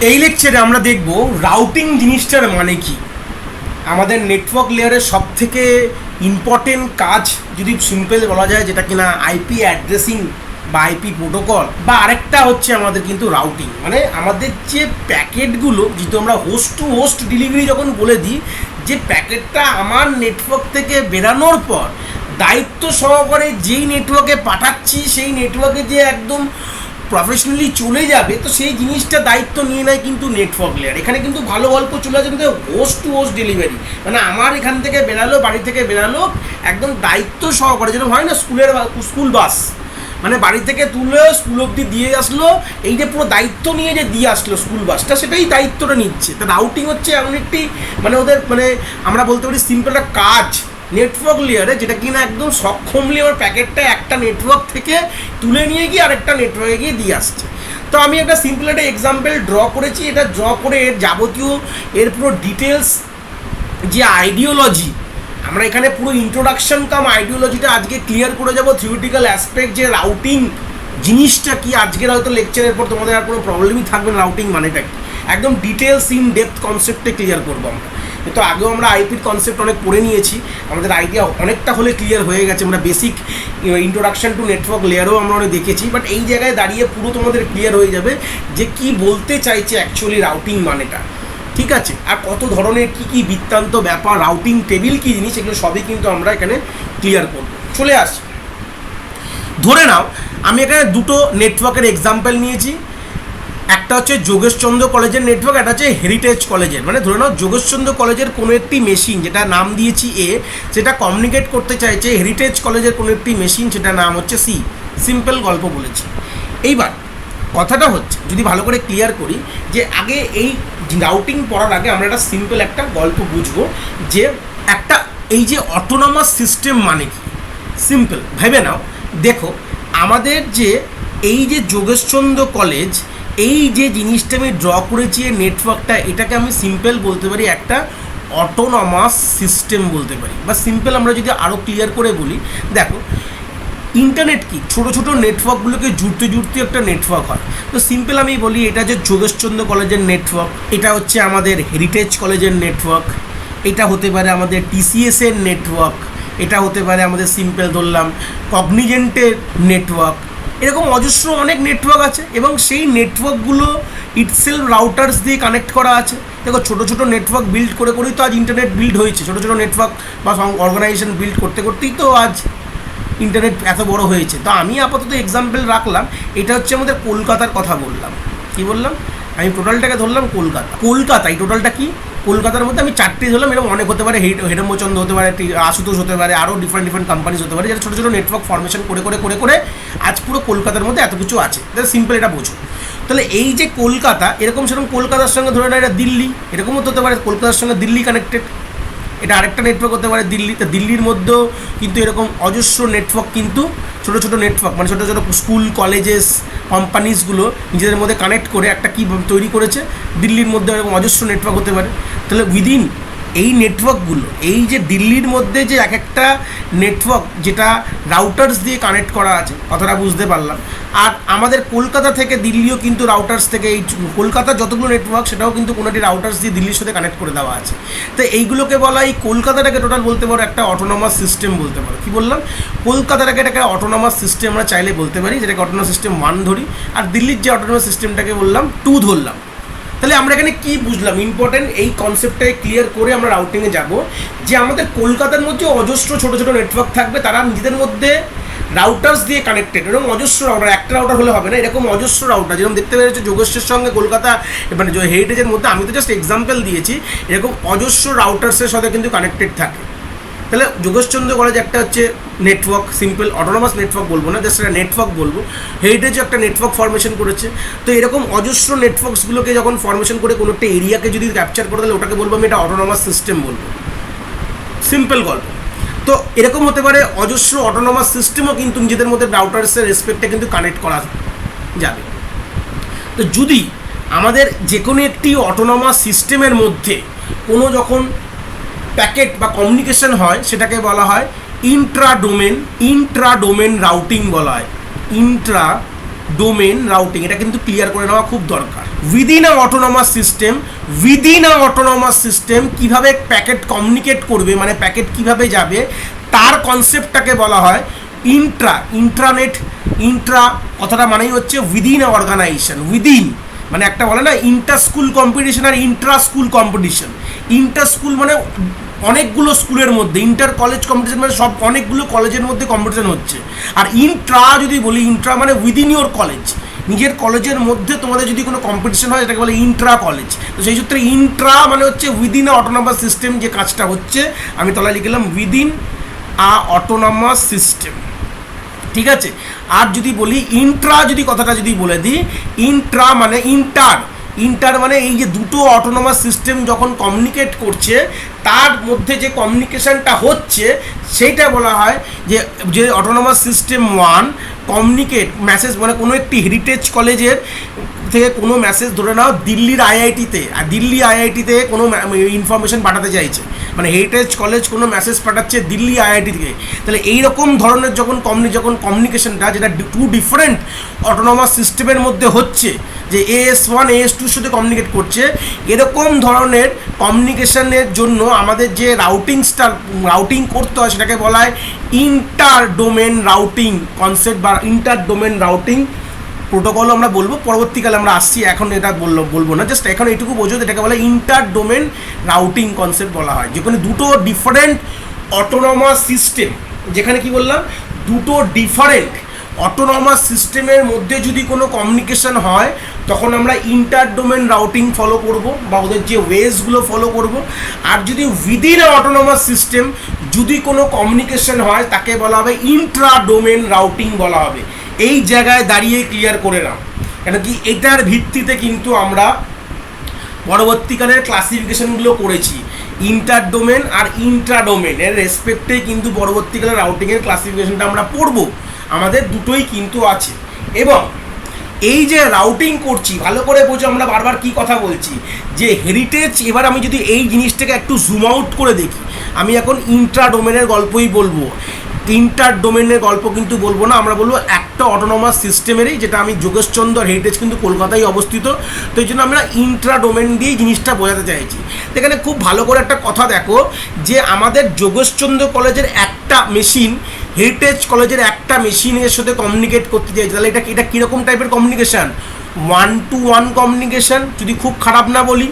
এই লেকচারে আমরা দেখব রাউটিং জিনিসটার মানে কি। আমাদের নেটওয়ার্ক লেয়ারের সবথেকে ইম্পর্টেন্ট কাজ যদি সিম্পল বলা যায়, যেটা কিনা আইপি অ্যাড্রেসিং বা আইপি প্রোটোকল, বা আরেকটা হচ্ছে আমাদের কিন্তু রাউটিং। মানে আমাদের যে প্যাকেটগুলো, যেহেতু আমরা হোস্ট টু হোস্ট ডেলিভারি যখন বলে দিই, যে প্যাকেটটা আমার নেটওয়ার্ক থেকে বেরানোর পর দায়িত্ব সহকারে যেই নেটওয়ার্কে পাঠাচ্ছি, সেই নেটওয়ার্কে যে একদম প্রফেশনালি চলে যাবে, তো সেই জিনিসটা দায়িত্ব নিয়ে নেয় কিন্তু নেটওয়ার্ক লেয়ার। এখানে কিন্তু ভালো গল্প চলে আসে কিন্তু হোস্ট টু হোস্ট ডেলিভারি, মানে আমার এখান থেকে বেরালো, বাড়ি থেকে বেরালো, একদম দায়িত্ব সহকারে, যেন হয় না স্কুল বাস, মানে বাড়ি থেকে তুলে স্কুল অবধি দিয়ে আসলো, এই যে পুরো দায়িত্ব নিয়ে যে দিয়ে আসলো স্কুল বাসটা, সেটাই দায়িত্বটা নিচ্ছে। তা রাউটিং হচ্ছে এমন একটি মানে ওদের মানে আমরা বলতে পারি সিম্পল একটা কাজ নেটওয়ার্ক লেয়ারে, যেটা কিনা একদম সক্ষমলি আমার প্যাকেটটা একটা নেটওয়ার্ক থেকে তুলে নিয়ে গিয়ে আরেকটা নেটওয়ার্কে গিয়ে দিয়ে আসছে। তো আমি একটা সিম্পল একটা এক্সাম্পল ড্র করেছি। এটা ড্র করে এর যাবতীয় এর পুরো ডিটেলস যে আইডিওলজি, আমরা এখানে পুরো ইন্ট্রোডাকশন কাম আইডিওলজিটা আজকে ক্লিয়ার করে যাব। থিওরিটিক্যাল অ্যাসপেক্ট যে রাউটিং জিনিসটা কি, আজকের হয়তো লেকচারের পর তোমাদের আর কোনো প্রবলেমই থাকবে না রাউটিং মানেটা কি, একদম ডিটেলস ইন ডেপথ কনসেপ্টে ক্লিয়ার করবো আমরা। তো আগেও আমরা আইপির কনসেপ্ট অনেক পড়ে নিয়েছি, আমাদের আইডিয়া অনেকটা হলে ক্লিয়ার হয়ে গেছে। আমরা বেসিক ইন্ট্রোডাকশন টু নেটওয়ার্ক লেয়ারও আমরা অনেক দেখেছি, বাট এই জায়গায় দাঁড়িয়ে পুরো তোমাদের ক্লিয়ার হয়ে যাবে যে কি বলতে চাইছে অ্যাকচুয়ালি রাউটিং মানেটা, ঠিক আছে। আর কত ধরনের কি কি বৃত্তান্ত ব্যাপার, রাউটিং টেবিল কী জিনিস, এগুলো সবই কিন্তু আমরা এখানে ক্লিয়ার করব। চলে আসি, ধরে নাও আমি এখানে দুটো নেটওয়ার্কের এক্সাম্পল নিয়েছি। একটা হচ্ছে যোগেশচন্দ্র কলেজের নেটওয়ার্ক, একটা হচ্ছে হেরিটেজ কলেজের। মানে ধরে নাও যোগেশচন্দ্র কলেজের কোনো একটি মেশিন, যেটা নাম দিয়েছি এ, সেটা কমিউনিকেট করতে চাইছে হেরিটেজ কলেজের কোনো একটি মেশিন, সেটা নাম হচ্ছে সি। সিম্পল গল্প বলেছি। এইবার কথাটা হচ্ছে, যদি ভালো করে ক্লিয়ার করি, যে আগে এই রাউটিং পড়ার আগে আমরা একটা সিম্পল একটা গল্প বুঝবো, যে একটা এই যে অটোনমাস সিস্টেম মানে কি। সিম্পল ভেবে নাও, দেখো আমাদের যে এই যে যোগেশচন্দ্র কলেজ, এই যে জিনিসটা আমি ড্র করেছি এই নেটওয়ার্কটা, এটাকে আমি সিম্পল বলতে পারি একটা অটোনমাস সিস্টেম বলতে পারি। বা সিম্পল আমরা যদি আরও ক্লিয়ার করে বলি, দেখো ইন্টারনেট কি, ছোটো ছোটো নেটওয়ার্কগুলোকে জুড়তে জুড়তে একটা নেটওয়ার্ক হয়। তো সিম্পল আমি বলি, এটা যে যোগেশচন্দ্র কলেজের নেটওয়ার্ক, এটা হচ্ছে আমাদের হেরিটেজ কলেজের নেটওয়ার্ক, এটা হতে পারে আমাদের টিসিএসের নেটওয়ার্ক, এটা হতে পারে আমাদের সিম্পল ধরলাম কগনিজেন্টের নেটওয়ার্ক। এরকম অজস্র অনেক নেটওয়ার্ক আছে, এবং সেই নেটওয়ার্কগুলো ইটসেলফ রাউটার্স দিয়ে কানেক্ট করা আছে। দেখো ছোটো ছোটো নেটওয়ার্ক বিল্ড করে করেই তো আজ ইন্টারনেট বিল্ড হয়েছে। ছোটো ছোটো নেটওয়ার্ক বা অর্গানাইজেশন বিল্ড করতে করতেই তো আজ ইন্টারনেট এত বড় হয়েছে। তো আমি আপাতত এক্সাম্পল রাখলাম, এটা হচ্ছে আমাদের কলকাতার কথা বললাম। কি বললাম আমি? টোটালটাকে ধরলাম কলকাতা। এই টোটালটা কি, কলকাতার মধ্যে আমি চারটে ধরলাম, এরকম অনেক হতে পারে, হেমচন্দ্র হতে পারে, আশুতোষ হতে পারে, আরও ডিফারেন্ট কোম্পানিজ হতে পারে, যারা ছোটো ছোটো নেটওয়ার্ক ফর্মেশন করে করে করে করে আজ পুরো কলকাতার মধ্যে এত কিছু আছে। তাহলে সিম্পল এটা বোঝো। তাহলে এই যে কলকাতা, এরকম সেরকম কলকাতার সঙ্গে ধরে না এটা দিল্লি, এরকমও হতে পারে কোলকাতার সঙ্গে দিল্লি কানেক্টেড, এটা আরেকটা নেটওয়ার্ক হতে পারে দিল্লি। তা দিল্লির মধ্যেও কিন্তু এরকম অজস্র নেটওয়ার্ক, কিন্তু ছোটো ছোটো নেটওয়ার্ক, মানে ছোটো ছোটো স্কুল কলেজেস কোম্পানিজগুলো নিজেদের মধ্যে কানেক্ট করে একটা কী তৈরি করেছে, দিল্লির মধ্যে এরকম অজস্র নেটওয়ার্ক হতে পারে। তাহলে উইদিন এই নেটওয়ার্কগুলো, এই যে দিল্লির মধ্যে যে এক একটা নেটওয়ার্ক যেটা রাউটার্স দিয়ে কানেক্ট করা আছে, কথাটা বুঝতে পারলাম। আর আমাদের কলকাতা থেকে দিল্লিও কিন্তু রাউটার্স থেকে, এই কলকাতার যতগুলো নেটওয়ার্ক সেটাও কিন্তু কোনোটি রাউটার্স দিয়ে দিল্লির সাথে কানেক্ট করে দেওয়া আছে। তো এইগুলোকে বলা, এই কলকাতাটাকে টোটাল বলতে পারো একটা অটোনমাস সিস্টেম বলতে পারো। কী বললাম? কলকাতাটাকে একটা অটোনমাস সিস্টেম আমরা চাইলে বলতে পারি, যেটাকে অটোনমাস সিস্টেম 1 ধরি, আর দিল্লির যে অটোনমাস সিস্টেমটাকে বললাম 2 ধরলাম। তাহলে আমরা এখানে কী বুঝলাম? ইম্পর্টেন্ট এই কনসেপ্টটাকে ক্লিয়ার করে আমরা রাউটিংয়ে যাব, যে আমাদের কলকাতার মধ্যে অজস্র ছোটো ছোটো নেটওয়ার্ক থাকবে, তারা নিজেদের মধ্যে রাউটার্স দিয়ে কানেক্টেড। এরকম অজস্র রাউটার, একটা রাউটার হলে হবে না, এরকম অজস্র রাউটার, যেরকম দেখতে পেরেছো যোগেশের সঙ্গে কলকাতা, মানে হেরিটেজের মধ্যে, আমি তো জাস্ট এক্সাম্পল দিয়েছি, এরকম অজস্র রাউটার্সের সাথে কিন্তু কানেক্টেড থাকে। তাহলে যোগেশচন্দ্র কলেজ একটা হচ্ছে নেটওয়ার্ক, সিম্পল অটোনমাস নেটওয়ার্ক বলবো না, জাস্ট একটা নেটওয়ার্ক বলবো। হেরিটেজও একটা নেটওয়ার্ক ফরমেশন করেছে। তো এরকম অজস্র নেটওয়ার্কসগুলোকে যখন ফরমেশন করে কোনো একটা এরিয়াকে যদি ক্যাপচার করে, তাহলে ওটাকে বলবো আমি এটা অটোনমাস সিস্টেম বলবো। সিম্পল গল্প। তো এরকম হতে পারে অজস্র অটোনমাস সিস্টেমও কিন্তু নিজেদের মধ্যে রাউটার্সের রেসপেক্টে কিন্তু কানেক্ট করা যাবে। তো যদি আমাদের যে কোনো একটি অটোনমাস সিস্টেমের মধ্যে কোনো যখন প্যাকেট বা কমিউনিকেশন হয়, সেটাকে বলা হয় ইন্ট্রা ডোমেন রাউটিং বলা হয়। ইন্ট্রা ডোমেন রাউটিং, এটা কিন্তু ক্লিয়ার করে নেওয়া খুব দরকার। উইদিন আ অটোনমাস সিস্টেম কিভাবে প্যাকেট কমিউনিকেট করবে, মানে প্যাকেট কিভাবে যাবে, তার কনসেপ্টটাকে বলা হয় ইন্ট্রানেট। ইন্ট্রা কথাটা মানেই হচ্ছে উইদিন আ অর্গানাইজেশন। উইদিন মানে একটা বলে না ইন্টার স্কুল কম্পিটিশন আর intra school competition. Inter school মানে অনেকগুলো স্কুলের মধ্যে, ইন্টার কলেজ কম্পিটিশন মানে সব অনেকগুলো কলেজের মধ্যে কম্পিটিশন হচ্ছে। আর ইন্ট্রা যদি বলি, ইন্ট্রা মানে উইদিন ইউর কলেজ, নিজের কলেজের মধ্যে তোমাদের যদি কোনো কম্পিটিশন হয় এটাকে বলে ইন্ট্রা কলেজ। তো সেই সূত্রে ইন্ট্রা মানে হচ্ছে উইদিন আ অটোনমাস সিস্টেম যে কাজটা হচ্ছে, আমি তলায় লিখলাম উইদিন আ অটোনমাস সিস্টেম, ঠিক আছে। আর যদি বলি ইন্ট্রা, যদি কথাটা যদি বলে দিই, ইন্ট্রা মানে ইন্টার মানে এই যে দুটো অটোনমাস সিস্টেম যখন কমিউনিকেট করছে তার মধ্যে যে কমিউনিকেশনটা হচ্ছে সেইটা বলা হয় যে অটোনমাস সিস্টেম 1 কমিউনিকেট মেসেজ, মানে কোনো একটি হেরিটেজ কলেজের থেকে কোনো মেসেজ ধরে নাও দিল্লির আইআইটিতে, আর দিল্লি আইআইটিতে কোনো ইনফরমেশন পাঠাতে চাইছে, মানে হেরিটেজ কলেজ কোনো মেসেজ পাঠাচ্ছে দিল্লি আইআইটি থেকে। তাহলে এইরকম ধরনের যখন কমিউনিকেশনটা যেটা টু ডিফারেন্ট অটোনমাস সিস্টেমের মধ্যে হচ্ছে, যে AS1 AS2 সাথে কমিউনিকেট করছে, এরকম ধরনের কমিউনিকেশনের জন্য আমাদের যে রাউটিং করতে হয় সেটাকে বলা হয় ইন্টার ডোমেন রাউটিং কনসেপ্ট বা ইন্টার ডোমেন রাউটিং প্রোটোকল আমরা বলবো, পরবর্তীকালে আমরা আসছি, এখন এটা বলবো না, জাস্ট এখন এইটুকু বোঝো এটাকে বলা হয় ইন্টার ডোমেন রাউটিং কনসেপ্ট বলা হয়। যেখানে দুটো ডিফারেন্ট অটোনমাস সিস্টেম, যেখানে কি বললাম দুটো ডিফারেন্ট অটোনমাস সিস্টেমের মধ্যে যদি কোনো কমিউনিকেশন হয় তখন আমরা ইন্টার ডোমেন রাউটিং ফলো করব বা ওদের যে ওয়েজগুলো ফলো করব। আর যদি উইদিন আ অটোনমাস সিস্টেম যদি কোনো কমিউনিকেশন হয় তাকে বলা হবে ইন্ট্রা ডোমেন রাউটিং বলা হবে। এই জায়গায় দাঁড়িয়ে ক্লিয়ার করে নাও, কেন কি এটার ভিত্তিতে কিন্তু আমরা পরবর্তীকালের ক্লাসিফিকেশনগুলো করেছি। ইন্টার ডোমেন আর ইন্ট্রা ডোমেন এর রেসপেক্টে কিন্তু পরবর্তীকালে রাউটিংয়ের ক্লাসিফিকেশনটা আমরা পড়বো, আমাদের দুটোই কিন্তু আছে। এবং এই যে রাউটিং করছি ভালো করে বোঝো, আমরা বারবার কি কথা বলছি যে হেরিটেজ। এবার আমি যদি এই জিনিসটাকে একটু জুম আউট করে দেখি, আমি এখন ইন্ট্রা ডোমেনের গল্পই বলবো, ইন্টার ডোমেনের গল্প কিন্তু বলবো না, আমরা বলবো একটা অটোনমাস সিস্টেমেরই, যেটা আমি যোগেশচন্দ্র হেরিটেজ কিন্তু কলকাতায় অবস্থিত, তো এই জন্য আমরা ইন্ট্রা ডোমেন দিয়েই জিনিসটা বোঝাতে চাইছি। এখানে খুব ভালো করে একটা কথা দেখো যে আমাদের যোগেশচন্দ্র কলেজের একটা মেশিন হেরিটেজ কলেজের একটা মেশিনের সাথে কমিউনিকেট করতে চাইছে, তাহলে এটা কীরকম টাইপের কমিউনিকেশান? 1-to-1 কমিউনিকেশান, যদি খুব খারাপ না বলি,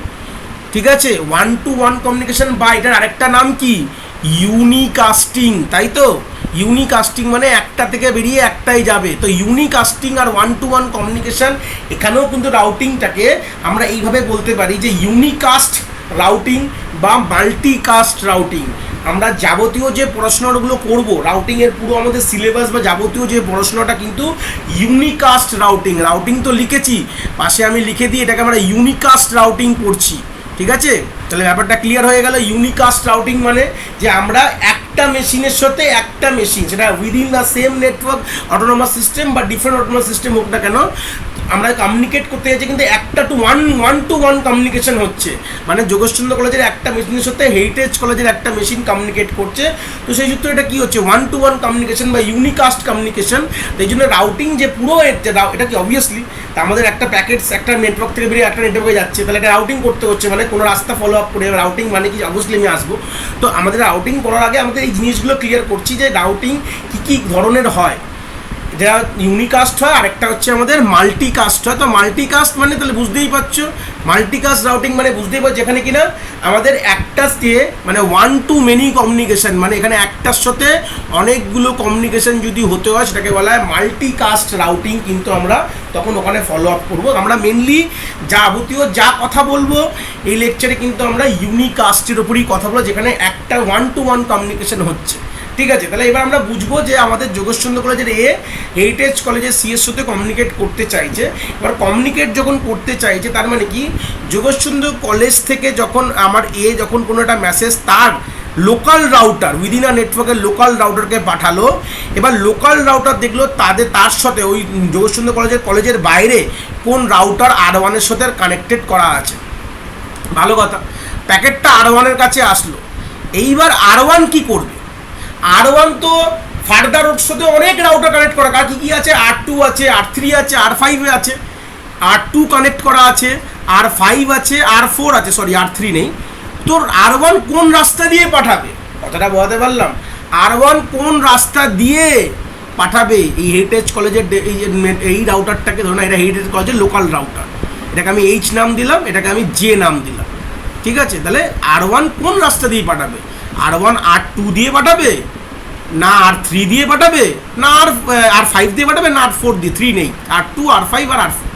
ঠিক আছে, 1-to-1 কমিউনিকেশান। বা এটার আরেকটা নাম কি? ইউনিকাস্টিং, তাই তো? ইউনিকাস্টিং মানে একটা থেকে বেরিয়ে একটাই যাবে, তো ইউনিকাস্টিং আর 1-to-1 কমিউনিকেশান। এখানেও কিন্তু রাউটিংটাকে আমরা এইভাবে বলতে পারি যে ইউনিকাস্ট রাউটিং বা মাল্টিকাস্ট রাউটিং। আমরা যাবতীয় যে পড়াশোনাগুলো করব রাউটিংয়ের পুরো আমাদের সিলেবাস বা যাবতীয় যে পড়াশোনাটা কিন্তু ইউনিকাস্ট রাউটিং তো লিখেছি, পাশে আমি লিখে দিই এটাকে আমরা ইউনিকাস্ট রাউটিং পড়ছি, ঠিক আছে? তাহলে ব্যাপারটা ক্লিয়ার হয়ে গেল। ইউনিকাস্ট রাউটিং মানে যে আমরা একটা মেশিনের সাথে একটা মেশিন, সেটা within the same network autonomous system বা ডিফারেন্ট অটোনমাস সিস্টেম হোক না কেন, আমরা কমিউনিকেট করতে যাচ্ছি কিন্তু একটা ওয়ান টু ওয়ান কমিউনিকেশন হচ্ছে, মানে যোগেশচন্দ্র কলেজের একটা মেশিনের সাথে হেরিটেজ কলেজের একটা মেশিন কমিউনিকেট করছে। তো সেই সূত্রে এটা কী হচ্ছে? 1-to-1 কমিউনিকেশন বা ইউনিকাস্ট কমিউনিকেশন। তো এই জন্য রাউটিং যে পুরো এটা কি অবভিয়াসলি তা আমাদের একটা প্যাকেটস একটা নেটওয়ার্ক থেকে বেরিয়ে একটা নেটওয়ার্কে যাচ্ছে, তাহলে এটা রাউটিং করতে হচ্ছে, মানে কোনো রাস্তা ফলো আপ করে। রাউটিং মানে কি অবভিয়াসলি আমি আসবো, তো আমাদের রাউটিং করার আগে আমাদের এই জিনিসগুলো ক্লিয়ার করছি যে রাউটিং কী কী ধরনের হয়। যেটা ইউনিকাস্ট হয়, আরেকটা হচ্ছে আমাদের মাল্টিকাস্ট হয়। তো মাল্টিকাস্ট মানে তাহলে বুঝতেই পারছো, মাল্টিকাস্ট রাউটিং মানে বুঝতেই পারছো যেখানে কিনা আমাদের একটা দিয়ে মানে 1-to-many কমিউনিকেশন, মানে এখানে একটার সাথে অনেকগুলো কমিউনিকেশন যদি হতে হয় সেটাকে বলা হয় মাল্টিকাস্ট রাউটিং। কিন্তু আমরা তখন ওখানে ফলো আপ করবো। আমরা মেনলি যাবতীয় যা কথা বলবো এই লেকচারে কিন্তু আমরা ইউনিকাস্টের ওপরই কথা বলবো, যেখানে একটা 1-to-1 কমিউনিকেশন হচ্ছে, ঠিক আছে? তাহলে এবার আমরা বুঝবো যে আমাদের যোগেশচন্দ্র কলেজের হেরিটেজ কলেজের সিএস সাথে কমিউনিকেট করতে চাইছে। এবার কমিউনিকেট যখন করতে চাইছে তার মানে কি, যোগেশচন্দ্র কলেজ থেকে যখন আমার যখন কোনো একটা মেসেজ তার লোকাল রাউটার উইদিন আ নেটওয়ার্কের লোকাল রাউটারকে পাঠালো, এবার লোকাল রাউটার দেখলো তার সাথে ওই যোগেশচন্দ্র কলেজের বাইরে কোন রাউটার R1-এর সাথে কানেক্টেড করা আছে। ভালো কথা, প্যাকেটটা R1-এর কাছে আসলো, এইবার R1 কি করবে? R1 তো ফার্দার ওর সাথে অনেক রাউটার কানেক্ট করা, কার কী আছে, R2 আছে, R3 আছে, R5 আছে, R2 কানেক্ট করা আছে, R5 আছে, R4 আছে, সরি R3 নেই। তোর R1 কোন রাস্তা দিয়ে পাঠাবে, কথাটা বোঝাতে পারলাম? R1 কোন রাস্তা দিয়ে পাঠাবে এই হেরিটেজ কলেজের এই রাউটারটাকে, ধরুন এটা হেরিটেজ কলেজের লোকাল রাউটার, এটাকে আমি H নাম দিলাম, এটাকে আমি J নাম দিলাম, ঠিক আছে? তাহলে R1 কোন রাস্তা দিয়ে পাঠাবে? R1 R2 দিয়ে পাঠাবে, না R3 দিয়ে পাঠাবে, না R5 দিয়ে পাঠাবে, না R4 দিয়ে, 3 নেই, R2 R5 আর R4,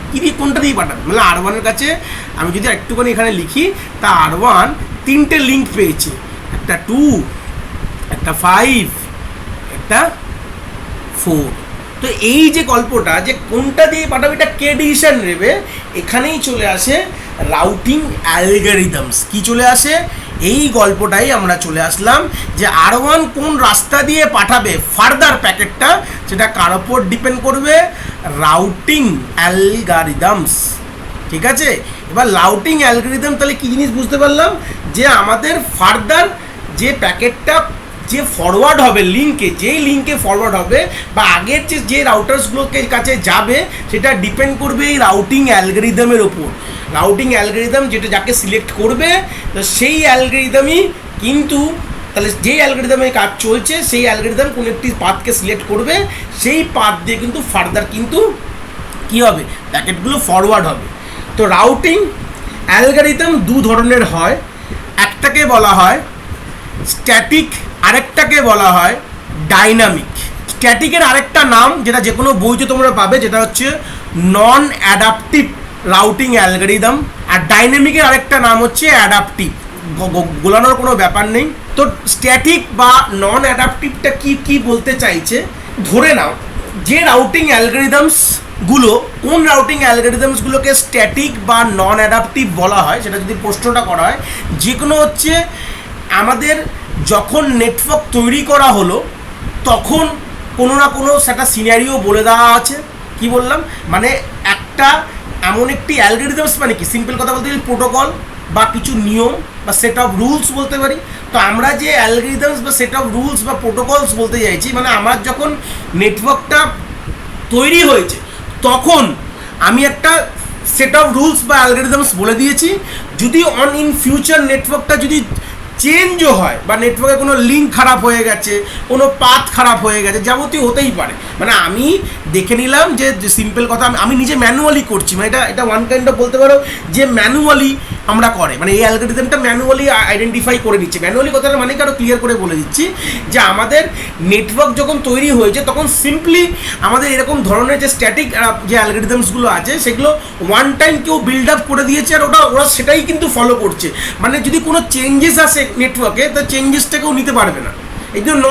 কী দিয়ে কোনটা দিয়ে পাঠাবে? মানে R1-এর কাছে আমি যদি একটুখানি এখানে লিখি, তা R1 3টে লিঙ্ক পেয়েছে, একটা 2, একটা 5, একটা 4। তো এই যে গল্পটা যে কোনটা দিয়ে পাঠাবে এটা কে ডিসিশন নেবে, এখানেই চলে আসে রাউটিং অ্যালগরিদমস। কি চলে আসে? এই গল্পটাই আমরা চলে আসলাম যে R1 কোন রাস্তা দিয়ে পাঠাবে ফার্দার প্যাকেটটা, সেটা কার ওপর ডিপেন্ড করবে? রাউটিং অ্যালগরিদমস, ঠিক আছে? এবার রাউটিং অ্যালগরিদম তাহলে কী জিনিস বুঝতে পারলাম? যে আমাদের ফার্দার যে প্যাকেটটা যে ফরওয়ার্ড হবে লিঙ্কে, যেই লিঙ্কে ফরওয়ার্ড হবে বা আগের যে রাউটার্সগুলোকে কাছে যাবে, সেটা ডিপেন্ড করবে এই রাউটিং অ্যালগরিদমের ওপর। রাউটিং অ্যালগরিদম যেটা যাকে সিলেক্ট করবে, তো সেই অ্যালগরিদমই কিন্তু, তাহলে যেই অ্যালগরিদমে কাজ চলছে সেই অ্যালগরিদম কোনো একটি পাথকে সিলেক্ট করবে, সেই পাথ দিয়ে কিন্তু ফার্দার কিন্তু কী হবে, প্যাকেটগুলো ফরওয়ার্ড হবে। তো রাউটিং অ্যালগরিদম দু ধরনের হয়, একটাকে বলা হয় স্ট্যাটিক, আরেকটাকে বলা হয় ডাইনামিক। স্ট্যাটিকের আরেকটা নাম যেটা যে কোনো বইতে তোমরা পাবে, যেটা হচ্ছে নন অ্যাডাপটিভ রাউটিং অ্যালগরিদম, আর ডাইনামিকের আরেকটা নাম হচ্ছে অ্যাডাপটিভ। গোলানোর কোনো ব্যাপার নেই। তো স্ট্যাটিক বা নন অ্যাডাপটিভটা কি বলতে চাইছে, ধরে নাও যে রাউটিং অ্যালগরিদমসগুলো, কোন রাউটিং অ্যালগরিদমসগুলোকে স্ট্যাটিক বা নন অ্যাডাপটিভ বলা হয়, সেটা যদি প্রশ্নটা করা হয়, যে কোনো হচ্ছে আমাদের যখন নেটওয়ার্ক তৈরি করা হলো তখন কোনো না কোনো সেটা সিনারিও বলে দেওয়া আছে। কি বললাম? মানে একটা এমন একটি অ্যালগরিদমস, মানে কি সিম্পল কথা বলতে গেলে প্রোটোকল বা কিছু নিয়ম বা সেট অফ রুলস বলতে পারি। তো আমরা যে অ্যালগরিদমস বা সেট অফ রুলস বা প্রোটোকলস বলতে চাইছি, মানে আমার যখন নেটওয়ার্কটা তৈরি হয়েছে তখন আমি একটা সেট অফ রুলস বা অ্যালগরিদমস বলে দিয়েছি। যদি ইন ফিউচার নেটওয়ার্কটা যদি চেঞ্জও হয় বা নেটওয়ার্কে কোনো লিঙ্ক খারাপ হয়ে গেছে, কোনো পাথ খারাপ হয়ে গেছে, যাবতীয় হতেই পারে। মানে আমি দেখে নিলাম যে সিম্পল কথা, আমি নিজে ম্যানুয়ালি করছি, মানে এটা ওয়ান কাইন্ড অফ বলতে পারো যে ম্যানুয়ালি আমরা করে, মানে এই অ্যালগরিদমটা ম্যানুয়ালি আইডেন্টিফাই করে নিচ্ছে। ম্যানুয়ালি কথাটা মানে আরও ক্লিয়ার করে বলে দিচ্ছি যে আমাদের নেটওয়ার্ক যখন তৈরি হয়েছে তখন সিম্পলি আমাদের এরকম ধরনের যে স্ট্যাটিক যে অ্যালগরিদমসগুলো আছে সেগুলো ওয়ান টাইম কেউ বিল্ড আপ করে দিয়েছে, আর ওরা সেটাই কিন্তু ফলো করছে। মানে যদি কোনো চেঞ্জেস আসে নেটওয়ার্কে, তো চেঞ্জেসটাকেও নিতে পারবে না। এই জন্য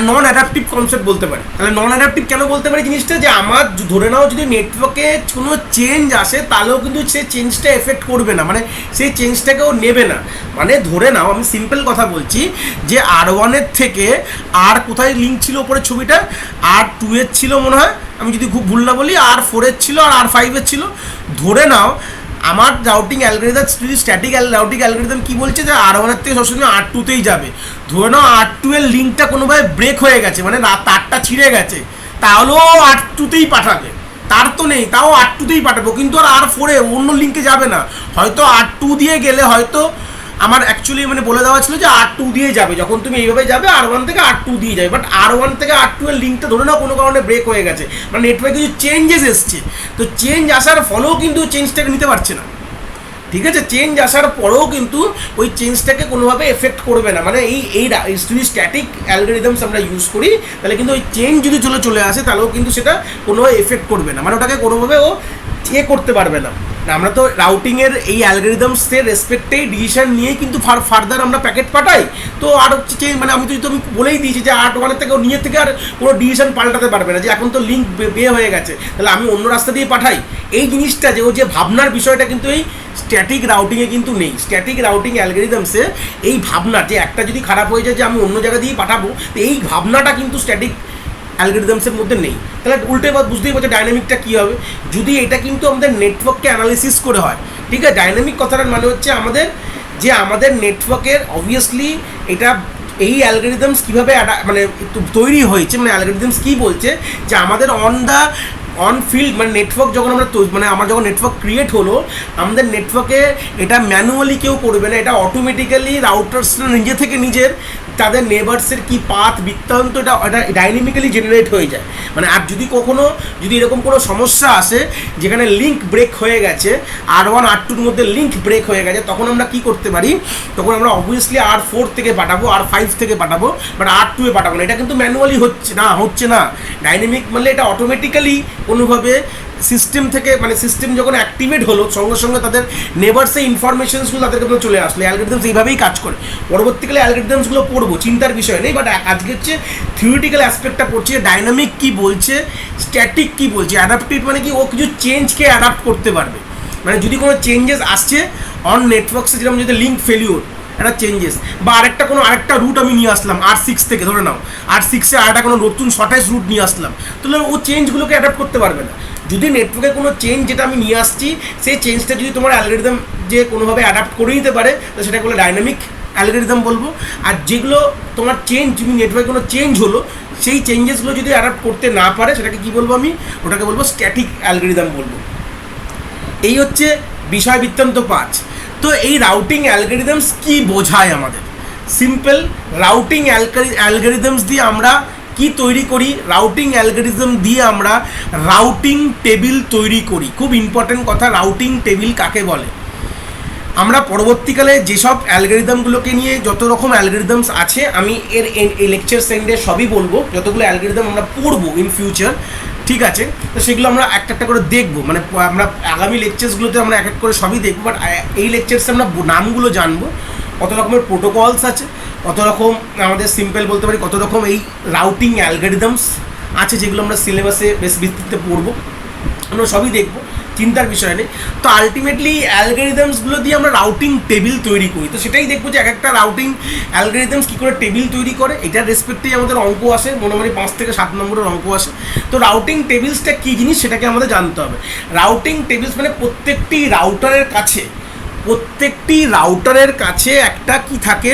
নন অ্যাডাপটিভ কনসেপ্ট বলতে পারি। তাহলে নন অ্যাডাপটিভ কেন বলতে পারি জিনিসটা, যে আমার ধরে নাও যদি নেটওয়ার্কে কোনো চেঞ্জ আসে তাহলেও কিন্তু সেই চেঞ্জটা এফেক্ট করবে না, মানে সেই চেঞ্জটাকেও নেবে না। মানে ধরে নাও, আমি সিম্পল কথা বলছি যে R1-এর থেকে আর কোথায় লিঙ্ক ছিল ওপরে ছবিটা, R2-এর ছিল মনে হয়, আমি যদি খুব ভুল না বলি, R4-এর ছিল আর R5-এর ছিল। ধরে নাও আমার রাউটিং অ্যালগরিদম যদি স্ট্যাটিক রাউটিং অ্যালগরিদম কী বলছে যে R1-এর থেকে সবসময় R2-তেই যাবে। ধরে নাও R2-এর লিঙ্কটা কোনোভাবে ব্রেক হয়ে গেছে, মানে তারটা ছিঁড়ে গেছে, তাহলেও R2-তেই পাঠাবে। তার তো নেই, তাও R2-তেই পাঠাবো, কিন্তু আর R4-এ অন্য লিঙ্কে যাবে না। হয়তো R2 দিয়ে গেলে হয়তো আমার অ্যাকচুয়ালি মানে বলে দেওয়া ছিল যে R2 দিয়ে যাবে, যখন তুমি এইভাবে যাবে R1 থেকে R2 দিয়ে যাবে, বাট R1 থেকে R2 এর লিঙ্কটা ধরে নাও কোনো কারণে ব্রেক হয়ে গেছে, মানে নেটওয়ার্কে কিছু চেঞ্জেস এসছে, তো চেঞ্জ আসার ফলেও কিন্তু চেঞ্জটাকে নিতে পারছে না। ঠিক আছে, চেঞ্জ আসার পরেও কিন্তু ওই চেঞ্জটাকে কোনোভাবে এফেক্ট করবে না। মানে এই যদি স্ট্যাটিক অ্যালগরিদমস আমরা ইউজ করি তাহলে কিন্তু ওই চেঞ্জ যদি চলে আসে তাহলেও কিন্তু সেটা কোনোভাবে এফেক্ট করবে না, মানে ওটাকে কোনোভাবে ও করতে পারবে না। আমরা তো রাউটিংয়ের এই অ্যালগরিদমসের রেসপেক্টেই ডিসিশন নিয়েই কিন্তু ফার্দার আমরা প্যাকেট পাঠাই। তো আর হচ্ছে মানে আমি বলেই দিয়েছি যে R1-এর থেকে নিজের থেকে আর কোনো ডিসিশন পাল্টাতে পারবে না, যে এখন তো লিঙ্ক বের হয়ে গেছে, তাহলে আমি অন্য রাস্তা দিয়ে পাঠাই। এই জিনিসটা যে ভাবনার বিষয়টা কিন্তু এই স্ট্যাটিক রাউটিংয়ে কিন্তু নেই। স্ট্যাটিক রাউটিং অ্যালগরিদমসে এই ভাবনা যে একটা যদি খারাপ হয়ে যায় যে আমি অন্য জায়গা দিয়ে পাঠাবো, তো এই ভাবনাটা কিন্তু স্ট্যাটিক অ্যালগরিদমসের মধ্যে নেই। তাহলে উল্টে বুঝতেই পারছো ডাইনামিকটা কী হবে, যদি এটা কিন্তু আমাদের নেটওয়ার্ককে অ্যানালিসিস করে হয়। ঠিক আছে, ডাইনামিক কথাটার মানে হচ্ছে আমাদের নেটওয়ার্কের অবভিয়াসলি এটা এই অ্যালগরিদমস কীভাবে মানে তৈরি হয়েছে, মানে অ্যালগরিদমস কী বলছে যে আমাদের অন ফিল্ড মানে নেটওয়ার্ক যখন আমরা মানে আমার যখন নেটওয়ার্ক ক্রিয়েট হলো, আমাদের নেটওয়ার্কে এটা ম্যানুয়ালি কেউ করবে না, এটা অটোমেটিক্যালি রাউটার্সরা নিজে থেকে নিজের তাদের নেবার্সের কী পাথ বৃত্তান্ত এটা ডাইনামিক্যালি জেনারেট হয়ে যায়। মানে আর যদি এরকম কোনো সমস্যা আসে যেখানে লিঙ্ক ব্রেক হয়ে গেছে, R1 R2-র মধ্যে লিঙ্ক ব্রেক হয়ে গেছে, তখন আমরা কি করতে পারি, তখন আমরা অবভিয়াসলি R4 থেকে পাঠাবো, R5 থেকে পাঠাবো, বাট R2-এ পাঠাবো না। এটা কিন্তু ম্যানুয়ালি হচ্ছে না ডাইনামিক, মানে এটা অটোমেটিক্যালি কোনোভাবে সিস্টেম থেকে, মানে সিস্টেম যখন অ্যাক্টিভেট হলো সঙ্গে সঙ্গে তাদের নেবার্সে ইনফরমেশনসগুলো তাদের কাছে চলে আসলে অ্যালগরিদমস এইভাবেই কাজ করে। পরবর্তীকালে অ্যালগরিদমসগুলো পড়বো, চিন্তার বিষয় নেই, বাট আজকে হচ্ছে থিওরিটিক্যাল অ্যাসপেক্টটা পড়ছি, ডাইনামিক কী বলছে, স্ট্যাটিক কী বলছে, অ্যাডাপ্টিভ মানে কি ও কিছু চেঞ্জকে অ্যাডাপ্ট করতে পারবে। মানে যদি কোনো চেঞ্জেস আসছে অন নেটওয়ার্কসে, যেরকম যদি লিঙ্ক ফেলিওর একটা চেঞ্জেস, বা আরেকটা রুট আমি নিয়ে আসলাম R6 থেকে, ধরে নাও R6-এ আরেকটা কোনো নতুন শর্টেজ রুট নিয়ে আসলাম, তাহলে ও চেঞ্জগুলোকে অ্যাডাপ্ট করতে পারবে না। যদি নেটওয়ার্কে কোনো চেঞ্জ যেটা আমি নিয়ে আসছি সেই চেঞ্জটা যদি তোমার অ্যালগরিদম যে কোনোভাবে অ্যাডাপ্ট করে নিতে পারে, তো সেটাকে বলে ডাইনামিক অ্যালগরিদম বলবো। আর যেগুলো তোমার চেঞ্জ, তুমি নেটওয়ার্কে কোনো চেঞ্জ হলো সেই চেঞ্জেসগুলো যদি অ্যাডাপ্ট করতে না পারে, সেটাকে কী বলবো আমি, ওটাকে বলবো স্ট্যাটিক অ্যালগরিদম বলবো। এই হচ্ছে বিষয় বৃত্তান্ত 5। তো এই রাউটিং অ্যালগরিদমস কী বোঝায় আমাদের? সিম্পল, রাউটিং অ্যালগরিদমস দিয়ে আমরা কি তৈরি করি? রাউটিং অ্যালগরিদম দিয়ে আমরা রাউটিং টেবিল তৈরি করি। খুব ইম্পর্টেন্ট কথা, রাউটিং টেবিল কাকে বলে? আমরা পরবর্তীকালে যেসব অ্যালগরিদমগুলোকে নিয়ে যত রকম অ্যালগরিদমস আছে, আমি এই লেকচার সেন্ডে সবই বলবো, যতগুলো অ্যালগরিদম আমরা পড়বো ইন ফিউচার, ঠিক আছে? তো সেগুলো আমরা একটা একটা করে দেখবো, মানে আমরা আগামী লেকচার্সগুলোতে আমরা এক এক করে সবই দেখবো, বাট এই লেকচার্সে আমরা নামগুলো জানবো, কত রকমের প্রোটোকলস আছে, কত রকম আমাদের সিম্পল বলতে পারি কত রকম এই রাউটিং অ্যালগরিদমস আছে, যেগুলো আমরা সিলেবাসে বেশ ভিত্তিতে পড়বো, আমরা সবই দেখবো, চিন্তার বিষয় নেই। তো আলটিমেটলি অ্যালগরিদমসগুলো দিয়ে আমরা রাউটিং টেবিল তৈরি করি। তো সেটাই দেখবো যে এক একটা রাউটিং অ্যালগরিদমস কী করে টেবিল তৈরি করে, এটার রেসপেক্টেই আমাদের অঙ্ক আসে, মোটামুটি 5 থেকে 7 নম্বরের অঙ্ক আসে। তো রাউটিং টেবিলসটা কী জিনিস সেটাকে আমাদের জানতে হবে। রাউটিং টেবিলস মানে প্রত্যেকটি রাউটারের কাছে একটা কি থাকে,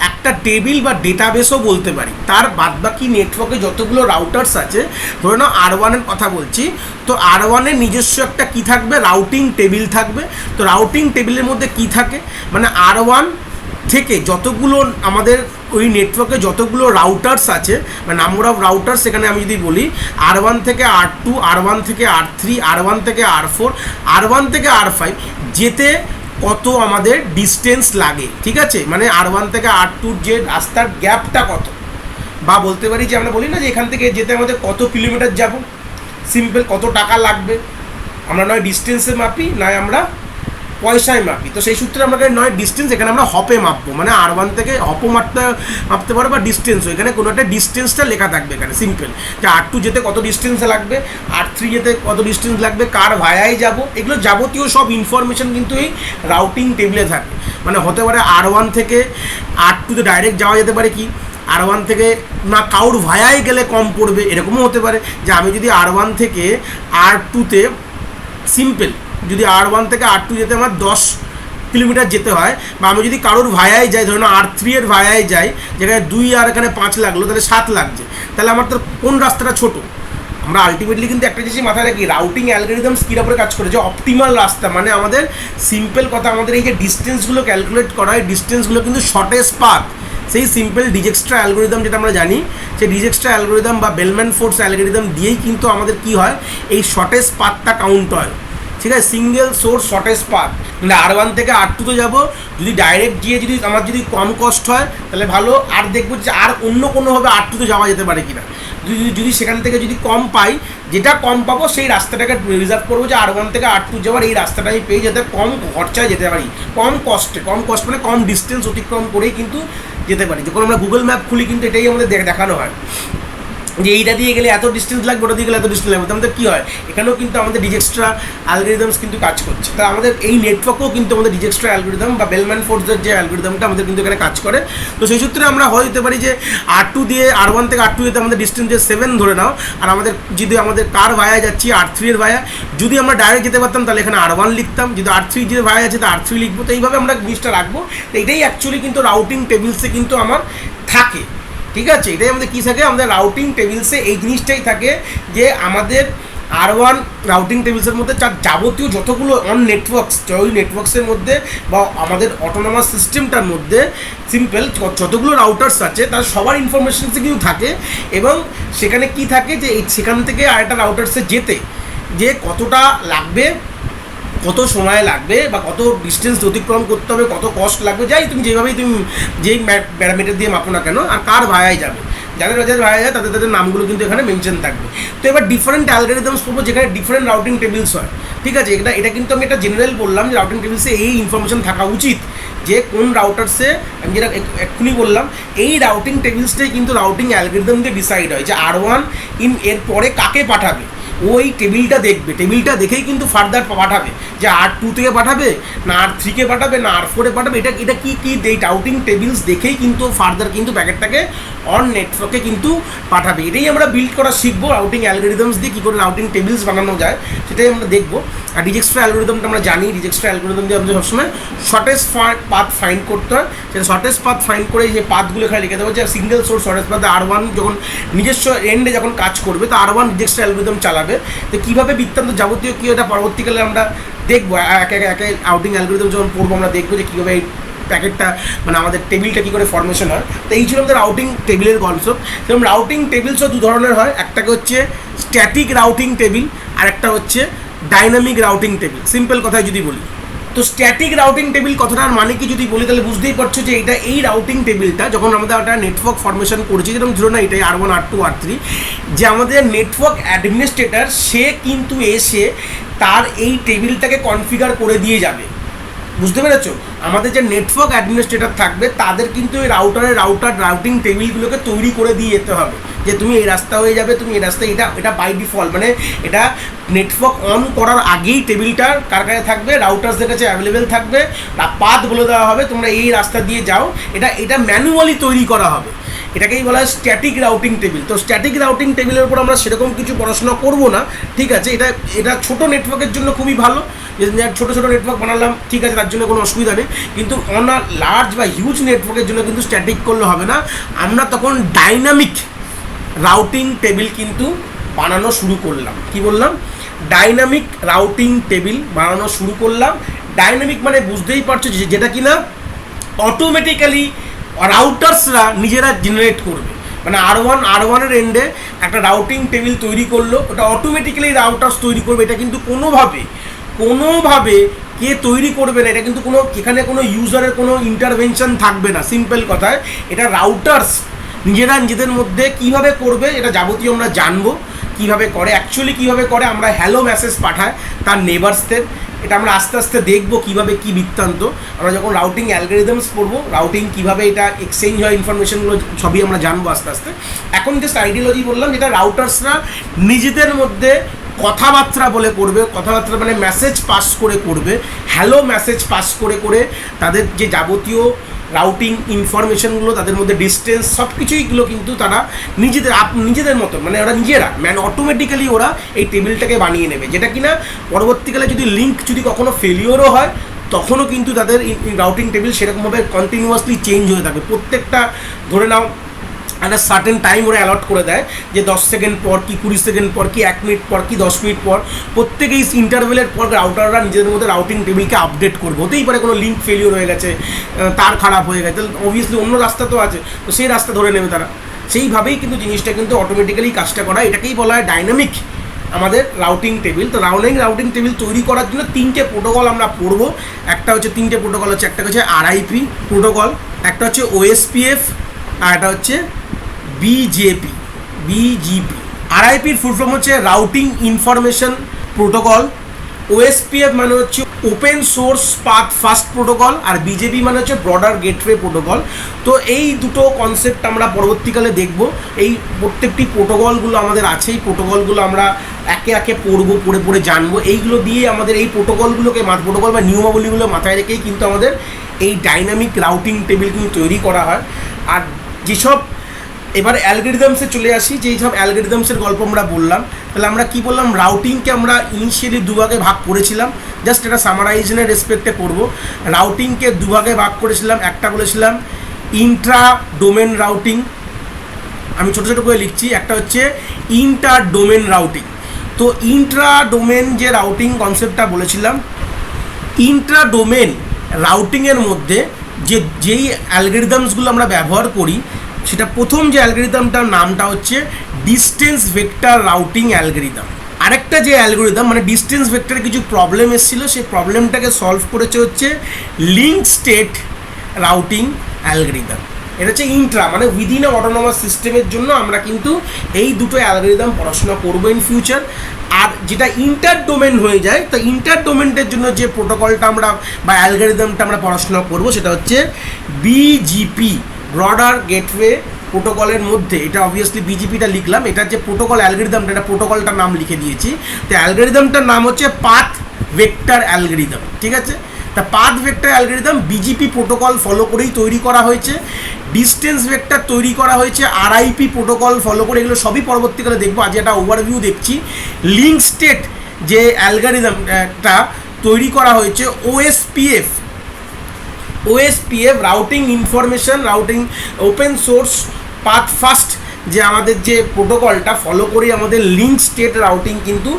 একটা টেবিল বা ডেটাবেসও বলতে পারি। তার বাদবাকি নেটওয়ার্কে যতগুলো রাউটার্স আছে, ধরে নাও R1-এর কথা বলছি, তো R1-এর নিজস্ব একটা কি থাকবে, রাউটিং টেবিল থাকবে। তো রাউটিং টেবিলের মধ্যে কি থাকে, মানে R1 থেকে যতগুলো আমাদের ওই নেটওয়ার্কে যতগুলো রাউটার্স আছে, মানে নাম্বার অফ রাউটার্স, সেখানে আমি যদি বলি R1 থেকে R2, R1 থেকে R3, R1 থেকে R4, R1 থেকে R5 যেতে কত আমাদের ডিস্টেন্স লাগে, ঠিক আছে? মানে R1 থেকে R2-র যে রাস্তার গ্যাপটা কত, বা বলতে পারি যে আমরা বলি না যে এখান থেকে যেতে আমাদের কত কিলোমিটার যাব, সিম্পল কত টাকা লাগবে, আমরা নয় ডিস্টেন্সে মাপি, নয় আমরা পয়সায় মাপি। তো সেই সূত্রে আমাকে নয় ডিস্টেন্স, এখানে আমরা হপে মাপবো, মানে R1 থেকে হপও মাপতে পারো, বা ডিস্টেন্সও, এখানে কোনো একটা ডিস্টেন্সটা লেখা থাকবে এখানে সিম্পল, যে R2 যেতে কত ডিস্টেন্সে লাগবে, R3 যেতে কত ডিস্টেন্স লাগবে, কার ভায়ায় যাব, এগুলো যাবতীয় সব ইনফরমেশন কিন্তু এই রাউটিং টেবিলে থাকে। মানে হতে পারে R1 থেকে R2-তে ডাইরেক্ট যাওয়া যেতে পারে, কি R1 থেকে না কাউর ভায়ায় গেলে কম পড়বে, এরকমও হতে পারে যে আমি যদি R1 থেকে R2-তে সিম্পল, যদি R1 থেকে R2 যেতে আমার 10 কিলোমিটার যেতে হয়, বা আমি যদি কারোর ভায়ায় যাই, ধরুন R3-এর ভায়ায় যাই, যেখানে 2 আর এখানে 5 লাগলো, তাহলে 7 লাগছে, তাহলে আমার তো কোন রাস্তাটা ছোট? আমরা আলটিমেটলি কিন্তু একটা জিনিস মাথায় রাখি, রাউটিং অ্যালগরিদমস কীর উপরে কাজ করে, যে অপটিমাল রাস্তা, মানে আমাদের সিম্পল কথা, আমাদের এই যে ডিস্টেন্সগুলো ক্যালকুলেট করা হয়, ডিস্টেন্সগুলো কিন্তু শর্টেস্ট পাথ, সেই সিম্পল ডিজেক্সট্রা অ্যালগরিদম যেটা আমরা জানি, সেই ডিজেক্সট্রা অ্যালগরিদম বা বেলম্যান ফোর্স অ্যালগরিদম দিয়েই কিন্তু আমাদের কি হয়, এই শর্টেস্ট পাথটা কাউন্ট হয়, ঠিক আছে? সিঙ্গেল সোর্স শর্টেস্ট পাথ, মানে R1 থেকে R2-তে যাবো, যদি ডাইরেক্ট গিয়ে যদি আমার যদি কম কস্ট হয় তাহলে ভালো, আর দেখবো যে আর অন্য কোনোভাবে R2-তে যাওয়া যেতে পারে কিনা, যদি সেখান থেকে যদি কম পাই, যেটা কম পাবো সেই রাস্তাটাকে রিজার্ভ করবো, যে R1 থেকে R2 যাওয়ার এই রাস্তাটা আমি পেয়ে যেতে কম খরচায় যেতে পারি, কম কস্ট মানে কম ডিস্টেন্স অতিক্রম করেই কিন্তু যেতে পারি। যখন আমরা গুগল ম্যাপ খুলি কিন্তু এটাই আমাদের দেখানো হয় যে এইটা দিয়ে গেলে এত ডিস্টেন্স লাগবে, ওটা দিয়ে গেলে এত ডিস্টেন্স লাগবে। আমাদের কী হয়, এখানেও কিন্তু আমাদের ডিজেক্সট্রা অ্যালগরিদমস কিন্তু কাজ করছে। তা আমাদের এই নেটওয়ার্কেও কিন্তু আমাদের ডিজেক্সট্রা অ্যালগরিদম বা বেলম্যান ফোর্সের যে অ্যালগরিদমটা আমাদের কিন্তু এখানে কাজ করে। তো সেই সূত্রে আমরা হতে পারি যে R2 দিয়ে R1 থেকে R2 যেতে আমাদের ডিস্টেন্স যে 7 ধরে নাও, আর আমাদের যদি আমাদের কার ভায়া যাচ্ছি R3-এর ভায়া, যদি আমরা ডাইরেক্ট যেতে পারতাম তাহলে এখানে R1 লিখতাম, যদি R3 যে ভায়া আছে তো R3 লিখবো। তো এইভাবে আমরা জিনিসটা রাখবো। তো এটাই অ্যাকচুয়ালি কিন্তু রাউটিং টেবিলসে কিন্তু আমার থাকে, ঠিক আছে? এটাই আমাদের কী থাকে, আমাদের রাউটিং টেবিলসে এই জিনিসটাই থাকে যে আমাদের R1 রাউটিং টেবিলসের মধ্যে যাবতীয় যতগুলো অন নেটওয়ার্কস, ওই নেটওয়ার্কসের মধ্যে বা আমাদের অটোনমাস সিস্টেমটার মধ্যে সিম্পল যতগুলো রাউটার্স আছে তার সবার ইনফরমেশনস কিন্তু থাকে। এবং সেখানে কি থাকে যে সেখান থেকে আরেকটা রাউটার্সে যেতে যে কতটা লাগবে, কত সময় লাগবে বা কত ডিস্টেন্স অতিক্রম করতে হবে, কত কস্ট লাগবে, যাই তুমি যেভাবেই তুমি যেই প্যারামিটার দিয়ে মাপো না কেন, আর কার ভায়ায় যাবে, যাদের ভায়া যায় তাদের নামগুলো কিন্তু এখানে মেনশন থাকবে। তো এবার ডিফারেন্ট অ্যালগরিদমস পড়বো যেখানে ডিফারেন্ট রাউটিং টেবিলস হয়, ঠিক আছে? এটা কিন্তু আমি একটা জেনারেল বললাম যে রাউটিং টেবিলসে এই ইনফরমেশন থাকা উচিত যে কোন রাউটার্সে, আমি যেটা এক্ষুনি বললাম, এই রাউটিং টেবিলসটাই কিন্তু রাউটিং অ্যালগরিদম দিয়ে ডিসাইড হয় যে R1 এর পরে কাকে পাঠাবে। ওই টেবিলটা দেখবে, টেবিলটা দেখেই কিন্তু ফার্দার পাঠাবে যে R2 থেকে পাঠাবে না R3-কে পাঠাবে না R4-এ পাঠাবে। এটা কি এই রাউটিং টেবিলস দেখেই কিন্তু ফার্দার কিন্তু প্যাকেটটাকে অন নেটওয়ার্কে কিন্তু পাঠাবে। এটাই আমরা বিল্ড করা শিখবো রাউটিং অ্যালগরিদমস দিয়ে, কী করে রাউটিং টেবিলস বানানো যায় সেটাই আমরা দেখবো। আর ডিজেক্সট্রা অ্যালগরিদমটা আমরা জানি, ডিজেক্সট্রা অ্যালগরিদম দিয়ে আমাদের সবসময় শর্টেস্ট পাথ ফাইন্ড করতে হয়। সেটা শর্টেস্ট পাথ ফাইন্ড করে যে পাথগুলো এখানে লিখে দেবো যে single source shortest path R1 যখন নিজস্ব এন্ডে যখন কাজ করবে তো R1 ডিজেক্সট্রা অ্যালগরিদম চালাবে। তো কীভাবে বৃত্তান্ত যাবতীয় কী এটা পরবর্তীকালে আমরা দেখবো, একে রাউটিং অ্যালগরিদম যখন পড়বো আমরা দেখবো যে কীভাবে এই প্যাকেটটা মানে আমাদের টেবিলটা কী করে ফরমেশন হয়। তো এই ছিল আমাদের রাউটিং টেবিলের গল্প। যেরকম রাউটিং টেবিলসও দু ধরনের হয়, একটাকে হচ্ছে স্ট্যাটিক রাউটিং টেবিল আর একটা হচ্ছে ডাইনামিক রাউটিং টেবিল। সিম্পল কথায় যদি বলি, তো স্ট্যাটিক রাউটিং টেবিল কথাটার মানে কি যদি বলি তাহলে বুঝতেই পারছো যে এই রাউটিং টেবিলটা যখন আমাদের একটা নেটওয়ার্ক ফরমেশন করছি, যেরকম ধরো না এটাই R1 R2 R3, যে আমাদের নেটওয়ার্ক অ্যাডমিনিস্ট্রেটর সে কিন্তু এসে তার এই টেবিলটাকে কনফিগার করে দিয়ে যাবে। বুঝতে পেরেছো? আমাদের যে নেটওয়ার্ক অ্যাডমিনিস্ট্রেটর থাকবে তাদের কিন্তু এই রাউটিং টেবিলগুলোকে তৈরি করে দিয়ে যেতে হবে যে তুমি এই রাস্তা হয়ে যাবে, তুমি এই রাস্তায়, এটা বাই ডিফল্ট মানে এটা নেটওয়ার্ক অন করার আগেই টেবিলটার কার কাছে থাকবে, রাউটার্সদের কাছে অ্যাভেলেবেল থাকবে, পাথ বলে দেওয়া হবে তোমরা এই রাস্তা দিয়ে যাও। এটা ম্যানুয়ালি তৈরি করা হবে, এটাকেই বলা হয় স্ট্যাটিক রাউটিং টেবিল। তো স্ট্যাটিক রাউটিং টেবিলের উপর আমরা সেরকম কিছু পড়াশোনা করবো না, ঠিক আছে? এটা ছোটো নেটওয়ার্কের জন্য খুবই ভালো, ছোটো নেটওয়ার্ক বানালাম, ঠিক আছে, তার জন্য কোনো অসুবিধা নেই। কিন্তু অন আ লার্জ বা হিউজ নেটওয়ার্কের জন্য কিন্তু স্ট্যাটিক করলে হবে না, আমরা তখন ডাইনামিক রাউটিং টেবিল কিন্তু বানানো শুরু করলাম। কি বললাম? ডাইনামিক রাউটিং টেবিল বানানো শুরু করলাম। ডাইনামিক মানে বুঝতেই পারছো যেটা কিনা অটোমেটিক্যালি রাউটার্সরা নিজেরা জেনারেট করবে। মানে R1 এন্ডে একটা রাউটিং টেবিল তৈরি করলো, ওটা অটোমেটিক্যালি রাউটার্স তৈরি করবে। এটা কিন্তু কোনোভাবে কে তৈরি করবে না, এটা কিন্তু এখানে কোনো ইউজারের কোনো ইন্টারভেনশন থাকবে না। সিম্পল কথায় এটা রাউটার্স নিজেদের মধ্যে কিভাবে করবে এটা যাবতীয় আমরা জানবো কিভাবে করে, অ্যাকচুয়ালি কিভাবে করে। আমরা হ্যালো মেসেজ পাঠায় তার নেবার্সদের, এটা আমরা আস্তে আস্তে দেখবো কীভাবে কী বৃত্তান্ত। আমরা যখন রাউটিং অ্যালগরিদমস পড়বো, রাউটিং কীভাবে এটা এক্সচেঞ্জ হয় ইনফরমেশনগুলো সবই আমরা জানবো আস্তে আস্তে। এখন জাস্ট আইডিওলজি বললাম, যেটা রাউটার্সরা নিজেদের মধ্যে কথাবার্তা বলে করবে, কথাবার্তা মানে মেসেজ পাস করে করবে, হ্যালো মেসেজ পাস করে তাদের যে যাবতীয় রাউটিং ইনফরমেশনগুলো, তাদের মধ্যে ডিস্টেন্স সব কিছুইগুলো কিন্তু তারা নিজেদের মতো মানে ওরা নিজেরা অটোমেটিক্যালি ওরা এই টেবিলটাকে বানিয়ে নেবে, যেটা কিনা পরবর্তীকালে যদি লিঙ্ক যদি কখনো ফেলিওরও হয় তখনও কিন্তু তাদের রাউটিং টেবিল সেরকমভাবে কন্টিনিউয়াসলি চেঞ্জ হয়ে থাকে। প্রত্যেকটা ধরে নাও একটা সার্টেন টাইম ওরা অ্যালট করে দেয় যে 10 সেকেন্ড পর কি 20 সেকেন্ড পর কি 1 মিনিট পর কি 10 মিনিট পর প্রত্যেক এই ইন্টারভেলের পর রাউটাররা নিজেদের মধ্যে রাউটিং টেবিলকে আপডেট করবে। হতেই পারে কোনো লিঙ্ক ফেলিওর হয়ে গেছে, তার খারাপ হয়ে গেছে, অবভিয়াসলি অন্য রাস্তা তো আছে, তো সেই রাস্তা ধরে নেবে তারা। সেইভাবেই কিন্তু জিনিসটা কিন্তু অটোমেটিক্যালি কাজটা করা, এটাকেই বলা হয় ডাইনামিক আমাদের রাউটিং টেবিল। তো রাউটিং টেবিল তৈরি করার জন্য 3টে প্রোটোকল আমরা পড়বো। একটা হচ্ছে 3টে প্রোটোকল হচ্ছে, একটা হচ্ছে RIP প্রোটোকল, একটা হচ্ছে OSPF আর একটা হচ্ছে BGP। RIPর ফুল ফর্ম হচ্ছে রাউটিং ইনফরমেশন প্রোটোকল, OSPF মানে হচ্ছে open source path fast protocol, আর BGP মানে হচ্ছে ব্রডার গেটওয়ে প্রোটোকল। তো এই দুটো কনসেপ্ট আমরা পরবর্তীকালে দেখব। এই প্রত্যেকটি প্রোটোকলগুলো আমাদের আছে, এই প্রোটোকলগুলো আমরা একে একে পড়ে জানবো। এইগুলো দিয়ে আমাদের এই প্রোটোকলগুলোকে প্রোটোকল বা নিয়মাবলীগুলো মাথায় রেখেই কিন্তু আমাদের এই ডাইনামিক রাউটিং টেবিল কিন্তু তৈরি করা হয়। আর যেসব এবার অ্যালগরিদমসে চলে আসি, যে এইসব অ্যালগরিদমসের গল্প আমরা বললাম, তাহলে আমরা কি বললাম, রাউটিংকে আমরা ইনিশিয়ালি দুভাগে ভাগ করেছিলাম। জাস্ট এটা সামারাইজেশনের রেসপেক্টে করবো। রাউটিংকে দুভাগে ভাগ করেছিলাম, একটা বলেছিলাম ইন্ট্রা ডোমেন রাউটিং, আমি ছোটো ছোটো করে লিখছি, একটা হচ্ছে ইন্টার ডোমেন রাউটিং। তো ইন্ট্রা ডোমেন যে রাউটিং কনসেপ্টটা বলেছিলাম, ইন্ট্রা ডোমেন রাউটিংয়ের মধ্যে যেই অ্যালগরিদমসগুলো আমরা ব্যবহার করি, সেটা প্রথম যে অ্যালগরিদমটার নামটা হচ্ছে ডিস্টেন্স ভেক্টর রাউটিং অ্যালগরিদম। আরেকটা যে অ্যালগরিদম, মানে ডিস্টেন্স ভেক্টরে কিছু প্রবলেম এসেছিলো, সেই প্রবলেমটাকে সলভ করেছে হচ্ছে লিঙ্ক স্টেট রাউটিং অ্যালগরিদম। এটা হচ্ছে ইন্ট্রা, মানে উইদিন এ অটোনমাস সিস্টেমের জন্য আমরা কিন্তু এই দুটো অ্যালগরিদম পড়াশোনা করবো ইন ফিউচার। আর যেটা ইন্টার ডোমেন হয়ে যায়, তো ইন্টার ডোমেনের জন্য যে প্রোটোকলটা আমরা বা অ্যালগরিদমটা আমরা পড়াশোনা করবো সেটা হচ্ছে বিজিপি, ব্রডার গেটওয়ে প্রোটোকলের মধ্যে। এটা অবভিয়াসলি বিজিপিটা লিখলাম, এটা যে প্রোটোকল অ্যালগরিদমটা, এটা প্রোটোকলটার নাম লিখে দিয়েছি। তো অ্যালগরিদমটার নাম হচ্ছে পাথ ভেক্টর অ্যালগরিদম, ঠিক আছে। তা path vector algorithm BGP protocol follow করেই তৈরি করা হয়েছে। ডিস্টেন্স ভেক্টর তৈরি করা হয়েছে আরআইপি প্রোটোকল ফলো করে, এগুলো সবই পরবর্তীকালে দেখবো, আজ একটা ওভারভিউ দেখছি। লিঙ্ক স্টেট যে অ্যালগরিদমটা তৈরি করা হয়েছে OSPF routing information routing open source path first, যে আমাদের যে প্রোটোকলটা ফলো করে আমাদের লিঙ্ক স্টেট রাউটিং কিন্তু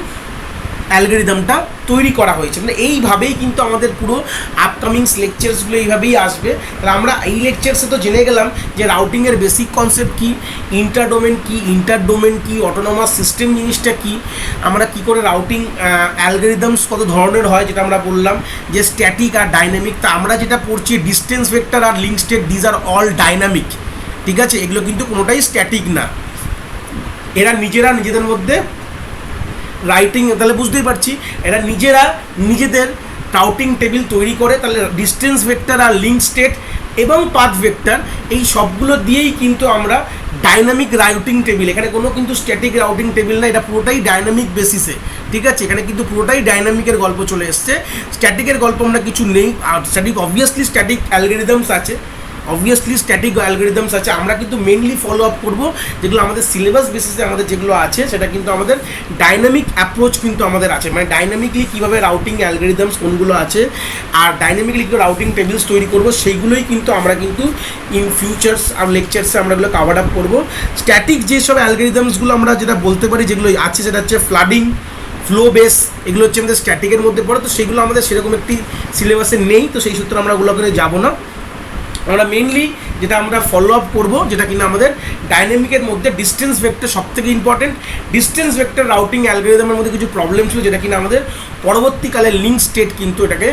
অ্যালগরিদমটা তৈরি করা হয়েছে। মানে এইভাবেই কিন্তু আমাদের পুরো আপকামিং লেকচার্সগুলো এইভাবেই আসবে। তাহলে আমরা এই লেকচার্সে তো জেনে গেলাম যে রাউটিংয়ের বেসিক কনসেপ্ট কী, ইন্টার ডোমেন কী, অটোনমাস সিস্টেম জিনিসটা কী, আমরা কী করে রাউটিং অ্যালগরিদমস কত ধরনের হয় যেটা আমরা বললাম, যে স্ট্যাটিক আর ডাইনামিক। তা আমরা যেটা পড়ছি ডিস্টেন্স ভেক্টর আর link state, these are all dynamic, ঠিক আছে। এগুলো কিন্তু কোনোটাই স্ট্যাটিক না, এরা নিজেদের মধ্যে রাইটিং, তাহলে বুঝতেই পারছি এরা নিজেদের রাউটিং টেবিল তৈরি করে। তাহলে ডিস্টেন্স ভেক্টর আর লিঙ্ক স্টেট এবং পাথ ভেক্টর, এই সবগুলো দিয়েই কিন্তু আমরা ডাইনামিক রাউটিং টেবিল, এখানে কোনো কিন্তু স্ট্যাটিক রাউটিং টেবিল না, এটা পুরোটাই ডাইনামিক বেসিসে, ঠিক আছে। এখানে কিন্তু পুরোটাই ডাইনামিকের গল্প চলে এসছে, স্ট্যাটিকের গল্প আমরা কিছু নেই। আর অবভিয়াসলি স্ট্যাটিক অ্যালগরিদমস আছে, আমরা কিন্তু মেনলি ফলো আপ করবো যেগুলো আমাদের সিলেবাস বেসিসে আমাদের যেগুলো আছে, সেটা কিন্তু আমাদের ডাইনামিক অ্যাপ্রোচ কিন্তু আমাদের আছে, মানে ডাইনামিকলি কীভাবে রাউটিং অ্যালগরিদমস কোনগুলো আছে আর ডাইনামিকলি কীভাবে রাউটিং টেবিলস তৈরি করবো, সেইগুলোই কিন্তু আমরা কিন্তু ইন ফিউচার্স আর লেকচার্সে আমরা এগুলো কাভার আপ করবো। স্ট্যাটিক যেসব অ্যালগরিদমসগুলো আমরা যেটা বলতে পারি যেগুলো আছে, সেটা হচ্ছে ফ্লাডিং, ফ্লো বেস, এগুলো হচ্ছে আমাদের স্ট্যাটিকের মধ্যে পড়ে। তো সেগুলো আমাদের সেরকম একটি সিলেবাসে নেই, তো সেই সূত্রে আমরা ওগুলো করে যাবো না। আমরা মেনলি যেটা আমরা ফলো আপ করবো, যেটা কিনা আমাদের ডাইনামিকের মধ্যে ডিস্টেন্স ভেক্টর সবথেকে ইম্পর্টেন্ট। ডিস্টেন্স ভেক্টর রাউটিং অ্যালগরিদমের মধ্যে কিছু প্রবলেম ছিল, যেটা কিনা আমাদের পরবর্তীকালে লিঙ্ক স্টেট কিন্তু এটাকে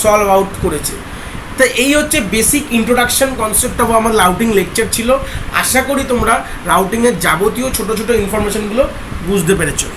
সলভ আউট করেছে। তো এই হচ্ছে বেসিক ইন্ট্রোডাকশন কনসেপ্ট অফ আমার রাউটিং লেকচার ছিল। আশা করি তোমরা রাউটিংয়ের যাবতীয় ছোটো ছোটো ইনফরমেশনগুলো বুঝতে পেরেছো।